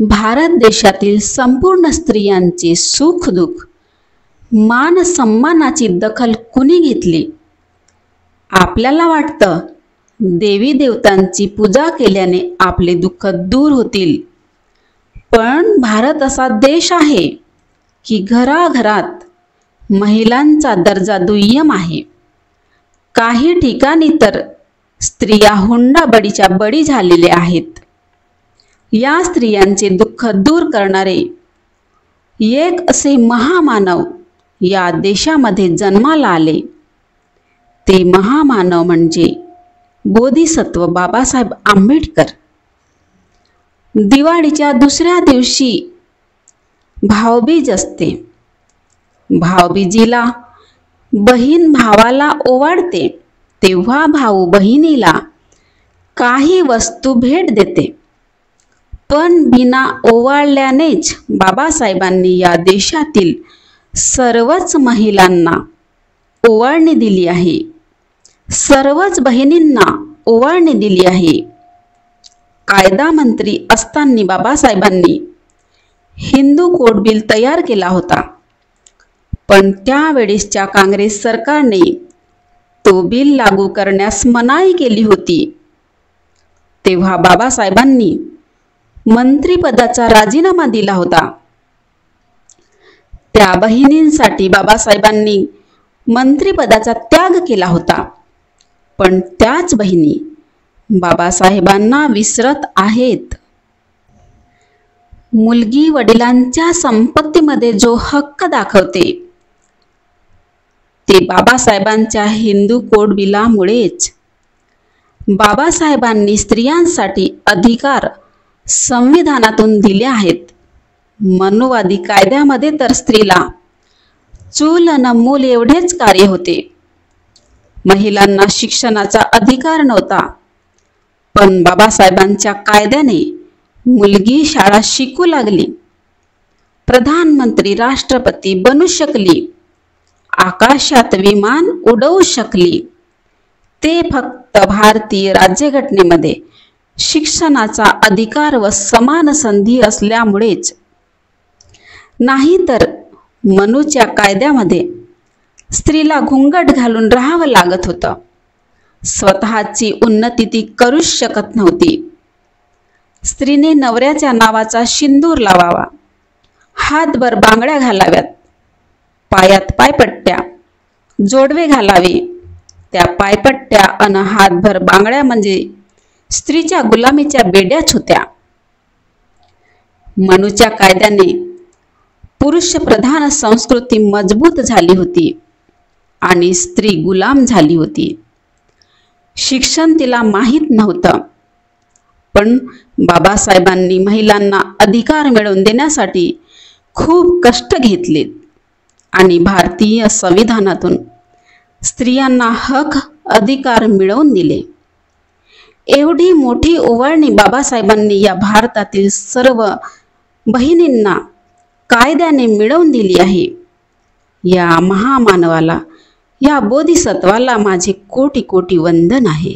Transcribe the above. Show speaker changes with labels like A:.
A: भारत देशातील संपूर्ण स्त्रियांचे सुख दुःख मान सन्मानाची दखल कुणी घेतली? आपल्याला वाटतं देवी देवतांची पूजा केल्याने आपले दुःख दूर होतील, पण भारत असा देश आहे की घराघरात महिलांचा दर्जा दुय्यम आहे. काही ठिकाणी तर स्त्रिया हुंडाबळीच्या बळी झालेल्या आहेत. या स्त्रियांचे दुःख दूर करणारे एक असे महामानव या देशामध्ये जन्माला आले. ते महामानव म्हणजे बोधिसत्व बाबासाहेब आंबेडकर. दिवाळीच्या दुसऱ्या दिवशी भाऊबीज असते. भाऊबीजीला बहीण भावाला ओवाळते, तेव्हा भाऊ बहिणीला काही वस्तू भेट देते. पण बिना ओवाळल्यानेच बाबासाहेबांनी या देशातील सर्वच महिलांना ओवाळणी दिली आहे. सर्वच बहिणींना ओवाळणी दिली आहे. कायदा मंत्री असताना बाबासाहेबांनी हिंदू कोड बिल तयार केला होता, पण त्यावेळेसच्या काँग्रेस सरकारने तो बिल लागू करण्यास मनाई केली होती. तेव्हा बाबासाहेबांनी मंत्रिपदाचा राजीनामा दिला होता. त्या बहिणींसाठी बाबासाहेबांनी मंत्रिपदाचा त्याग केला होता, पण त्याच बहिणी बाबासाहेबांना विसरत आहेत. मुलगी वडिलांच्या संपत्तीमध्ये जो हक्क दाखवते ते बाबासाहेबांच्या हिंदू कोड बिलामुळेच. बाबासाहेबांनी स्त्रियांसाठी अधिकार संविधानातून दिले आहेत. मनुवादी कायद्यामध्ये तर स्त्रीला चूल न मूल एवढेच कार्य होते. महिलांना शिक्षणाचा अधिकार नव्हता, पण बाबासाहेबांच्या कायद्याने मुलगी शाळा शिकू लागली, प्रधानमंत्री राष्ट्रपती बनू शकली, आकाशात विमान उडवू शकली. ते फक्त भारतीय राज्यघटनेमध्ये शिक्षणाचा अधिकार व समान संधी असल्यामुळेच. नाहीतर मनूच्या कायद्यामध्ये स्त्रीला घुंगट घालून राहावं लागत होतं. स्वतःची उन्नती ती करूच शकत नव्हती. स्त्रीने नवऱ्याच्या नावाचा सिंदूर लावावा, हातभर बांगड्या घालाव्यात, पायात पायपट्ट्या, जोडवे घालावे. त्या पायपट्ट्या अन हातभर बांगड्या म्हणजे स्त्रीच्या गुलामीच्या बेड्याच होत्या. मनूच्या कायद्याने पुरुष प्रधान संस्कृती मजबूत झाली होती आणि स्त्री गुलाम झाली होती. शिक्षण तिला माहीत नव्हतं, पण बाबासाहेबांनी महिलांना अधिकार मिळवून देण्यासाठी खूप कष्ट घेतले आणि भारतीय संविधानातून स्त्रियांना हक अधिकार मिळवून दिले. एवढी मोठी ओवाळणी बाबासाहेबांनी या भारतातील सर्व बहिणींना कायद्याने मिळवून दिली आहे. या महामानवाला, या बोधिसत्वाला माझे कोटी कोटी वंदन आहे.